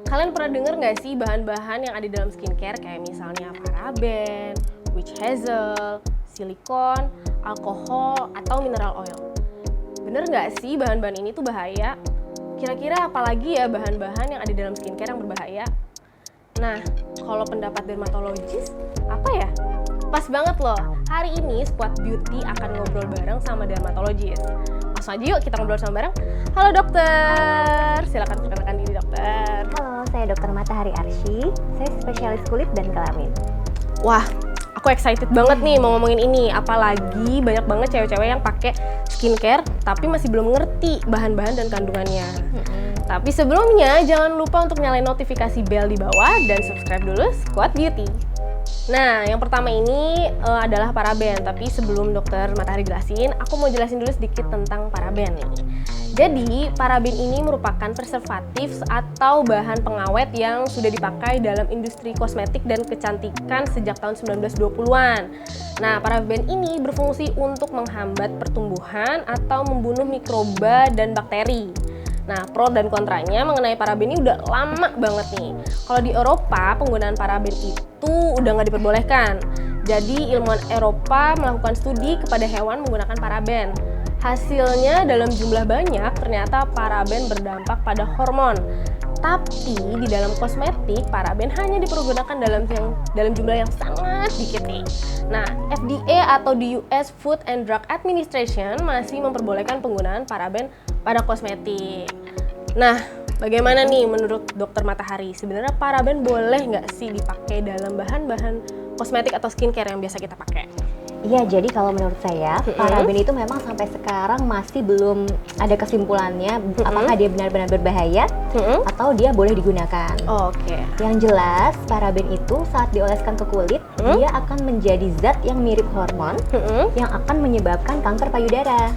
Kalian pernah denger nggak sih bahan-bahan yang ada dalam skincare kayak misalnya paraben, witch hazel, silikon, alkohol, atau mineral oil? Bener nggak sih bahan-bahan ini tuh bahaya? Kira-kira apalagi ya bahan-bahan yang ada dalam skincare yang berbahaya? Nah, kalau pendapat dermatologis, apa ya? Pas banget loh, hari ini Squad Beauty akan ngobrol bareng sama dermatologis. Langsung aja yuk kita ngobrol sama bareng. Halo dokter, silakan perkenalkan diri dokter. Halo, saya Dr. Matahari Arsy. Saya spesialis kulit dan kelamin. Wah, aku excited banget nih mau ngomongin ini. Apalagi banyak banget cewek-cewek yang pakai skincare tapi masih belum ngerti bahan-bahan dan kandungannya. Tapi sebelumnya jangan lupa untuk nyalain notifikasi bell di bawah dan subscribe dulu Squad Beauty. Nah, yang pertama ini adalah paraben. Tapi sebelum dokter Matahari jelasin, aku mau jelasin dulu sedikit tentang paraben nih. Jadi, paraben ini merupakan preservatif atau bahan pengawet yang sudah dipakai dalam industri kosmetik dan kecantikan sejak tahun 1920-an. Nah, paraben ini berfungsi untuk menghambat pertumbuhan atau membunuh mikroba dan bakteri. Nah, pro dan kontranya mengenai paraben ini udah lama banget nih. Kalau di Eropa, penggunaan paraben itu udah nggak diperbolehkan. Jadi, ilmuwan Eropa melakukan studi kepada hewan menggunakan paraben. Hasilnya dalam jumlah banyak, ternyata paraben berdampak pada hormon. Tapi di dalam kosmetik, paraben hanya dipergunakan dalam jumlah yang sangat dikit nih. Nah, FDA atau di US Food and Drug Administration masih memperbolehkan penggunaan paraben pada kosmetik. Nah, bagaimana nih menurut dokter Matahari? Sebenarnya paraben boleh nggak sih dipakai dalam bahan-bahan kosmetik atau skincare yang biasa kita pakai? Iya, jadi kalau menurut saya, paraben itu memang sampai sekarang masih belum ada kesimpulannya apakah dia benar-benar berbahaya atau dia boleh digunakan. Oke. Yang jelas, paraben itu saat dioleskan ke kulit, dia akan menjadi zat yang mirip hormon yang akan menyebabkan kanker payudara.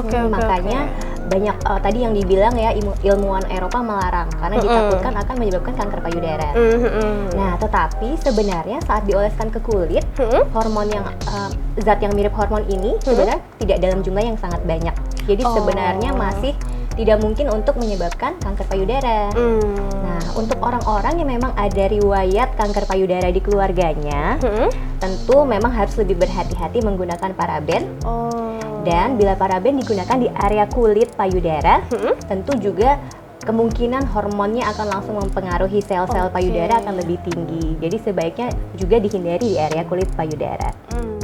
Makanya banyak tadi yang dibilang ya ilmuwan Eropa melarang karena ditakutkan akan menyebabkan kanker payudara. Nah, tetapi sebenarnya saat dioleskan ke kulit, hormon yang zat yang mirip hormon ini sebenarnya tidak dalam jumlah yang sangat banyak. Jadi sebenarnya masih tidak mungkin untuk menyebabkan kanker payudara. Nah, untuk orang-orang yang memang ada riwayat kanker payudara di keluarganya, tentu memang harus lebih berhati-hati menggunakan paraben. Dan bila paraben digunakan di area kulit payudara, tentu juga kemungkinan hormonnya akan langsung mempengaruhi sel-sel payudara akan lebih tinggi. Jadi sebaiknya juga dihindari di area kulit payudara.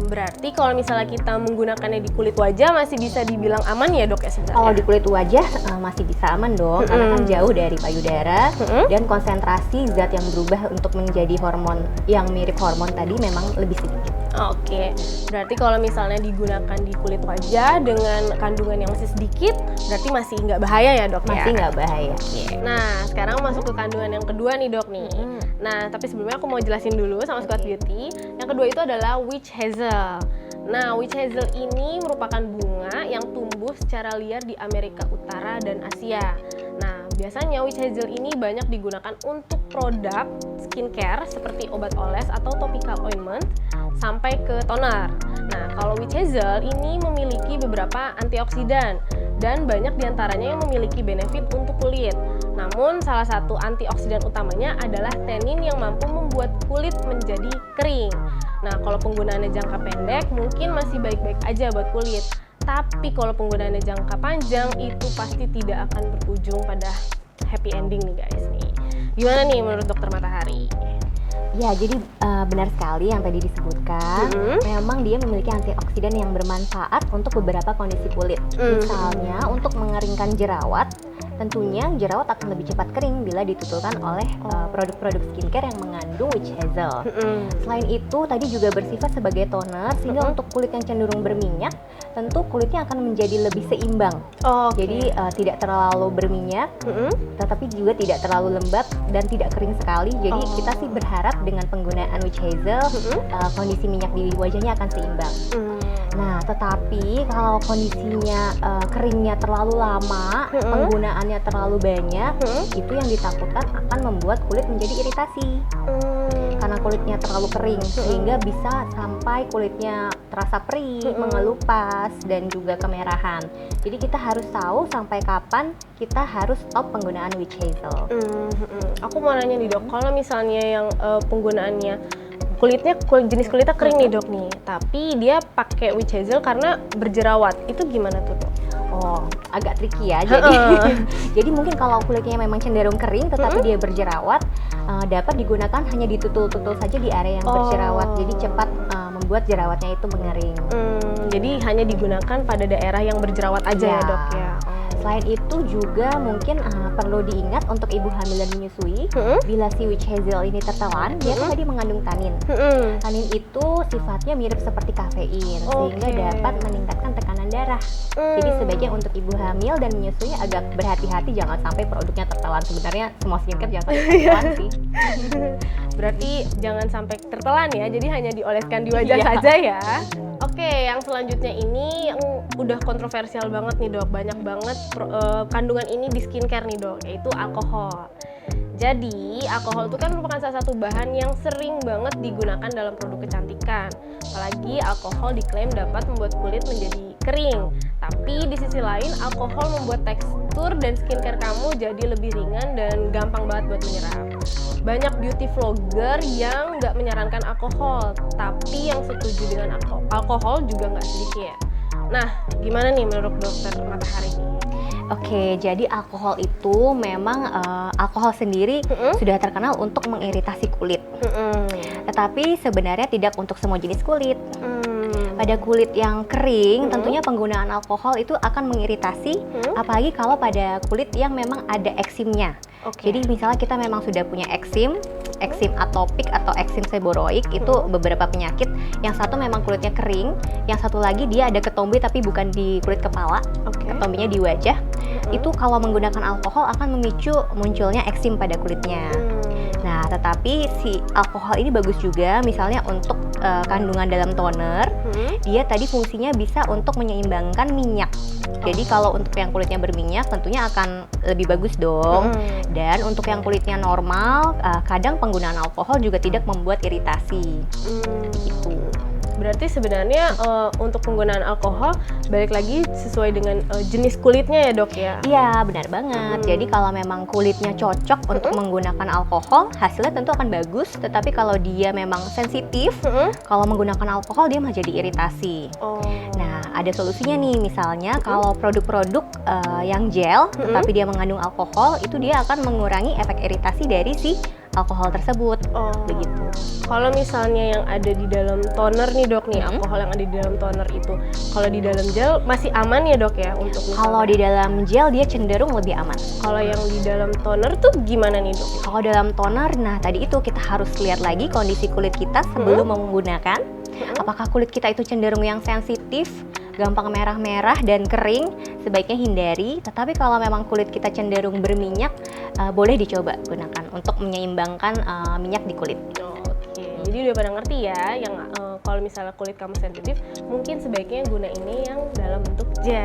Berarti kalau misalnya kita menggunakannya di kulit wajah masih bisa dibilang aman ya dok ya sebenarnya? Kalau di kulit wajah masih bisa aman dong, karena kan jauh dari payudara dan konsentrasi zat yang berubah untuk menjadi hormon yang mirip hormon tadi memang lebih sedikit. Oke, berarti kalau misalnya digunakan di kulit wajah dengan kandungan yang masih sedikit, berarti masih nggak bahaya ya dok ya? Masih nggak bahaya. Nah, sekarang masuk ke kandungan yang kedua nih dok nih. Nah, tapi sebelumnya aku mau jelasin dulu sama Squad Beauty. Yang kedua itu adalah witch hazel. Nah, witch hazel ini merupakan bunga yang tumbuh secara liar di Amerika Utara dan Asia. Nah, biasanya witch hazel ini banyak digunakan untuk produk skincare seperti obat oles atau topical ointment sampai ke toner. Nah, kalau witch hazel ini memiliki beberapa antioksidan dan banyak diantaranya yang memiliki benefit untuk kulit. Namun, salah satu antioksidan utamanya adalah tenin yang mampu membuat kulit menjadi kering. Nah, kalau penggunaannya jangka pendek mungkin masih baik-baik aja buat kulit. Tapi kalau penggunaannya jangka panjang itu pasti tidak akan berujung pada happy ending nih guys nih. Gimana nih menurut dokter Matahari? Ya, jadi benar sekali yang tadi disebutkan. Memang dia memiliki antioksidan yang bermanfaat untuk beberapa kondisi kulit. Misalnya untuk mengeringkan jerawat. Tentunya jerawat akan lebih cepat kering bila ditutulkan oleh produk-produk skincare yang mengandung witch hazel. Selain itu, tadi juga bersifat sebagai toner sehingga untuk kulit yang cenderung berminyak, tentu kulitnya akan menjadi lebih seimbang. Jadi tidak terlalu berminyak, tetapi juga tidak terlalu lembab dan tidak kering sekali. Jadi kita sih berharap dengan penggunaan witch hazel, kondisi minyak di wajahnya akan seimbang. Nah, tetapi kalau kondisinya keringnya terlalu lama, penggunaannya terlalu banyak, itu yang ditakutkan akan membuat kulit menjadi iritasi. Karena karena kulitnya terlalu kering sehingga bisa sampai kulitnya terasa perih, mengelupas dan juga kemerahan. Jadi kita harus tahu sampai kapan kita harus stop penggunaan witch hazel. Aku mau nanya nih dok, kalau misalnya yang penggunaannya jenis kulitnya kering nih dok nih, tapi dia pakai witch hazel karena berjerawat, itu gimana tuh dok? Oh, agak tricky ya. Jadi mungkin kalau kulitnya memang cenderung kering tetapi dia berjerawat, dapat digunakan hanya ditutul-tutul saja di area yang berjerawat. Jadi cepat membuat jerawatnya itu mengering. Jadi hanya digunakan pada daerah yang berjerawat aja ya dok ya. Selain itu juga mungkin perlu diingat untuk ibu hamil dan menyusui, bila si witch hazel ini tertelan, dia kan tadi mengandung tanin. Tanin itu sifatnya mirip seperti kafein, sehingga dapat meningkatkan tekanan darah. Jadi sebaiknya untuk ibu hamil dan menyusui agak berhati-hati, jangan sampai produknya tertelan. Sebenarnya semua skincare jangan sampai tertelan sih. Berarti jangan sampai tertelan ya, jadi hanya dioleskan di wajah saja ya. Oke, yang selanjutnya ini yang udah kontroversial banget nih dok, banyak banget kandungan ini di skincare nih dok, yaitu alkohol. Jadi, alkohol itu kan merupakan salah satu bahan yang sering banget digunakan dalam produk kecantikan. Apalagi alkohol diklaim dapat membuat kulit menjadi kering. Tapi di sisi lain, alkohol membuat tekstur dan skincare kamu jadi lebih ringan dan gampang banget buat menyerap. Banyak beauty vlogger yang nggak menyarankan alkohol, tapi yang setuju dengan alkohol juga nggak sedikit. Nah, gimana nih menurut dokter Matahari ini? Oke, jadi alkohol itu memang alkohol sendiri sudah terkenal untuk mengiritasi kulit. Tetapi sebenarnya tidak untuk semua jenis kulit. Pada kulit yang kering, tentunya penggunaan alkohol itu akan mengiritasi, apalagi kalau pada kulit yang memang ada eksimnya. Jadi misalnya kita memang sudah punya eksim atopik atau eksim seboroik, itu beberapa penyakit. Yang satu memang kulitnya kering, yang satu lagi dia ada ketombe tapi bukan di kulit kepala, ketombenya di wajah. Itu kalau menggunakan alkohol akan memicu munculnya eksim pada kulitnya. Nah, tetapi si alkohol ini bagus juga misalnya untuk kandungan dalam toner. Dia tadi fungsinya bisa untuk menyeimbangkan minyak. Jadi kalau untuk yang kulitnya berminyak tentunya akan lebih bagus dong. Dan untuk yang kulitnya normal, kadang penggunaan alkohol juga tidak membuat iritasi. Gitu. Berarti sebenarnya untuk penggunaan alkohol balik lagi sesuai dengan jenis kulitnya ya dok ya? Iya, benar banget. Jadi kalau memang kulitnya cocok untuk menggunakan alkohol, hasilnya tentu akan bagus. Tetapi kalau dia memang sensitif, kalau menggunakan alkohol dia malah jadi iritasi. Nah, ada solusinya nih. Misalnya kalau produk-produk yang gel, tetapi dia mengandung alkohol, itu dia akan mengurangi efek iritasi dari si alkohol tersebut. Begitu. Kalau misalnya yang ada di dalam toner nih dok nih, alkohol yang ada di dalam toner itu, kalau di dalam gel masih aman ya dok ya untuk misalnya? Kalau di dalam gel dia cenderung lebih aman. Kalau yang di dalam toner tuh gimana nih dok? Kalau dalam toner, nah tadi itu kita harus lihat lagi kondisi kulit kita sebelum menggunakan. Apakah kulit kita itu cenderung yang sensitif, gampang merah-merah dan kering, sebaiknya hindari. Tetapi kalau memang kulit kita cenderung berminyak, boleh dicoba gunakan untuk menyeimbangkan minyak di kulit. Jadi udah pada ngerti ya, yang kalau misalnya kulit kamu sensitif, mungkin sebaiknya guna ini yang dalam bentuk gel.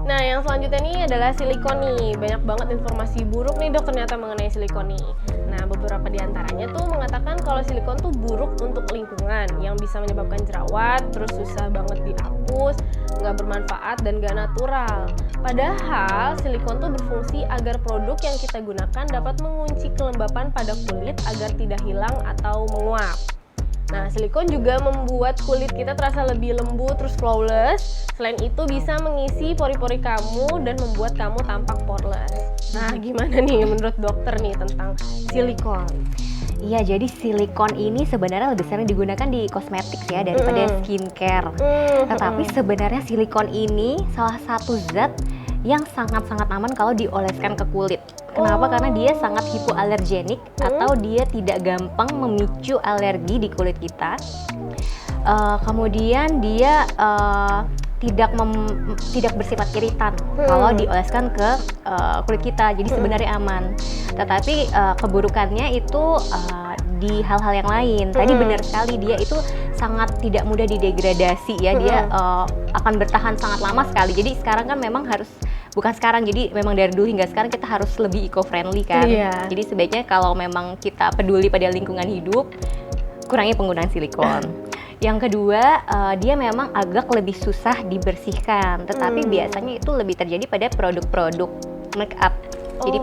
Nah, yang selanjutnya nih adalah silikon nih. Banyak banget informasi buruk nih dok ternyata mengenai silikon nih. Nah, beberapa diantaranya tuh mengatakan kalau silikon tuh buruk untuk lingkungan, yang bisa menyebabkan jerawat, terus susah banget dihapus, nggak bermanfaat dan nggak natural. Padahal silikon tuh berfungsi agar produk yang kita gunakan dapat mengunci kelembapan pada kulit agar tidak hilang atau menguap. Nah, silikon juga membuat kulit kita terasa lebih lembut terus flawless. Selain itu bisa mengisi pori-pori kamu dan membuat kamu tampak poreless. Nah, gimana nih menurut dokter nih tentang silikon? Iya, jadi silikon ini sebenarnya lebih sering digunakan di kosmetik ya daripada skincare. Tetapi sebenarnya silikon ini salah satu zat yang sangat-sangat aman kalau dioleskan ke kulit. Kenapa? Karena dia sangat hipoalergenik atau dia tidak gampang memicu alergi di kulit kita. Kemudian dia tidak bersifat iritan kalau dioleskan ke kulit kita, jadi sebenarnya aman. Tetapi keburukannya itu di hal-hal yang lain. Tadi benar sekali, dia itu sangat tidak mudah didegradasi ya, dia akan bertahan sangat lama sekali. Jadi sekarang kan memang harus bukan sekarang, jadi memang dari dulu hingga sekarang kita harus lebih eco-friendly kan. Jadi sebaiknya kalau memang kita peduli pada lingkungan hidup, kurangi penggunaan silikon. Yang kedua, dia memang agak lebih susah dibersihkan, tetapi biasanya itu lebih terjadi pada produk-produk make up. Jadi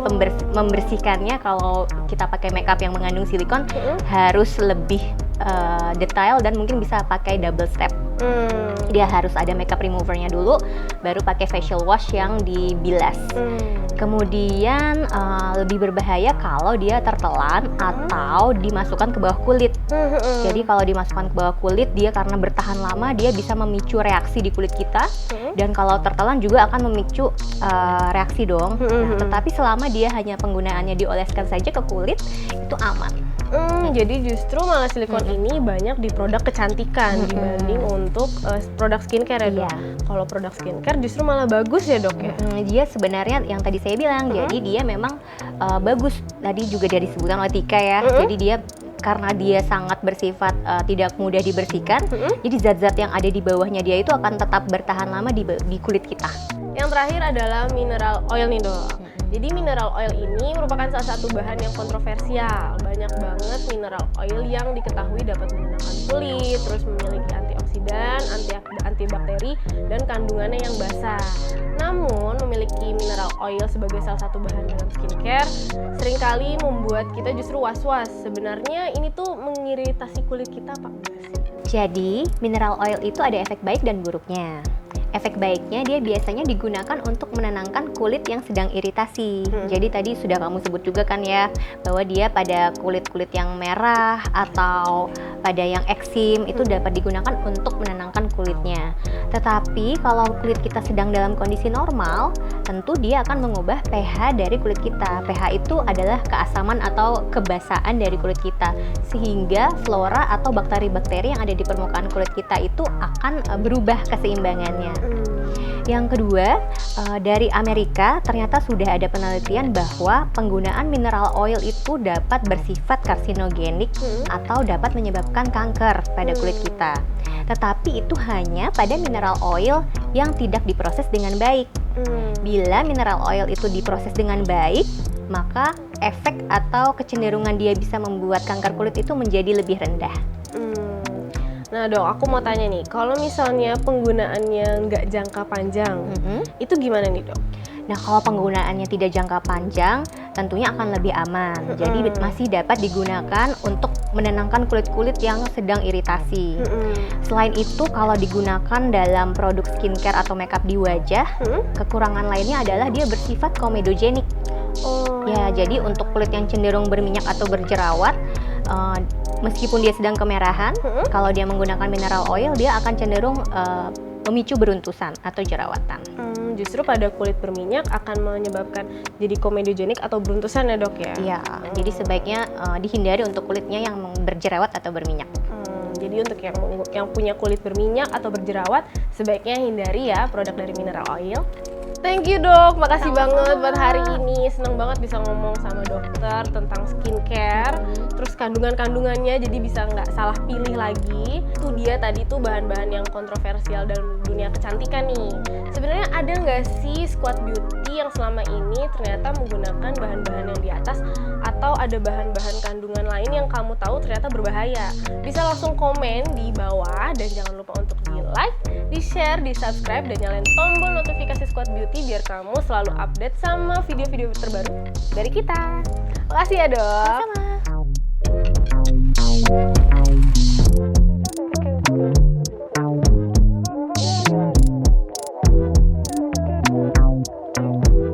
membersihkannya kalau kita pakai make up yang mengandung silikon harus lebih detail dan mungkin bisa pakai double step. Dia harus ada makeup removernya dulu, baru pakai facial wash yang dibilas. Kemudian lebih berbahaya kalau dia tertelan atau dimasukkan ke bawah kulit. Jadi kalau dimasukkan ke bawah kulit, dia karena bertahan lama, dia bisa memicu reaksi di kulit kita. Dan kalau tertelan juga akan memicu reaksi dong. Nah, tetapi selama dia hanya penggunaannya dioleskan saja ke kulit, itu aman. Jadi justru malah silikon ini banyak di produk kecantikan dibanding untuk produk skincare ya, Dok? Kalau produk skincare justru malah bagus ya, Dok, ya? Dia sebenarnya yang tadi saya bilang, jadi dia memang bagus. Tadi juga dari disebutkan oleh Tika ya, jadi dia karena dia sangat bersifat tidak mudah dibersihkan, jadi zat-zat yang ada di bawahnya dia itu akan tetap bertahan lama di kulit kita. Yang terakhir adalah mineral oil nih, Dok. Jadi mineral oil ini merupakan salah satu bahan yang kontroversial. Banyak banget mineral oil yang diketahui dapat menenangkan kulit, terus memiliki antioksidan, antibakteri, dan kandungannya yang basah. Namun, memiliki mineral oil sebagai salah satu bahan dalam skincare seringkali membuat kita justru was-was. Sebenarnya ini tuh mengiritasi kulit kita, Pak. Jadi, mineral oil itu ada efek baik dan buruknya. Efek baiknya dia biasanya digunakan untuk menenangkan kulit yang sedang iritasi. Jadi tadi sudah kamu sebut juga kan ya, bahwa dia pada kulit-kulit yang merah atau pada yang eksim itu dapat digunakan untuk menenangkan kulitnya. Tetapi kalau kulit kita sedang dalam kondisi normal, tentu dia akan mengubah pH dari kulit kita. pH itu adalah keasaman atau kebasaan dari kulit kita, sehingga flora atau bakteri-bakteri yang ada di permukaan kulit kita itu akan berubah keseimbangannya. Yang kedua, dari Amerika ternyata sudah ada penelitian bahwa penggunaan mineral oil itu dapat bersifat karsinogenik atau dapat menyebabkan kanker pada kulit kita. Tetapi itu hanya pada mineral oil yang tidak diproses dengan baik. Bila mineral oil itu diproses dengan baik, maka efek atau kecenderungan dia bisa membuat kanker kulit itu menjadi lebih rendah. Nah, Dok, aku mau tanya nih, kalau misalnya penggunaannya nggak jangka panjang, itu gimana nih, Dok? Nah, kalau penggunaannya tidak jangka panjang, tentunya akan lebih aman. Jadi masih dapat digunakan untuk menenangkan kulit-kulit yang sedang iritasi. Selain itu, kalau digunakan dalam produk skincare atau makeup di wajah, kekurangan lainnya adalah dia bersifat komedogenik. Ya, jadi untuk kulit yang cenderung berminyak atau berjerawat, meskipun dia sedang kemerahan, kalau dia menggunakan mineral oil, dia akan cenderung memicu beruntusan atau jerawatan. Justru pada kulit berminyak akan menyebabkan jadi komedogenik atau beruntusan ya, Dok, ya? Iya, jadi sebaiknya dihindari untuk kulitnya yang berjerawat atau berminyak. Jadi untuk yang punya kulit berminyak atau berjerawat, sebaiknya hindari ya produk dari mineral oil. Thank you, Dok, makasih banget buat hari ini. Seneng banget bisa ngomong sama dokter tentang skincare, terus kandungan-kandungannya jadi bisa nggak salah pilih lagi. Itu dia tadi tuh bahan-bahan yang kontroversial dalam dunia kecantikan nih. Sebenarnya ada nggak sih squad beauty yang selama ini ternyata menggunakan bahan-bahan yang di atas, atau ada bahan-bahan kandungan lain yang kamu tahu ternyata berbahaya? Bisa langsung komen di bawah, dan jangan lupa untuk di like, di share, di subscribe, dan nyalain tombol notifikasi Squad Beauty biar kamu selalu update sama video-video terbaru dari kita. Makasih ya, Dok. Sama.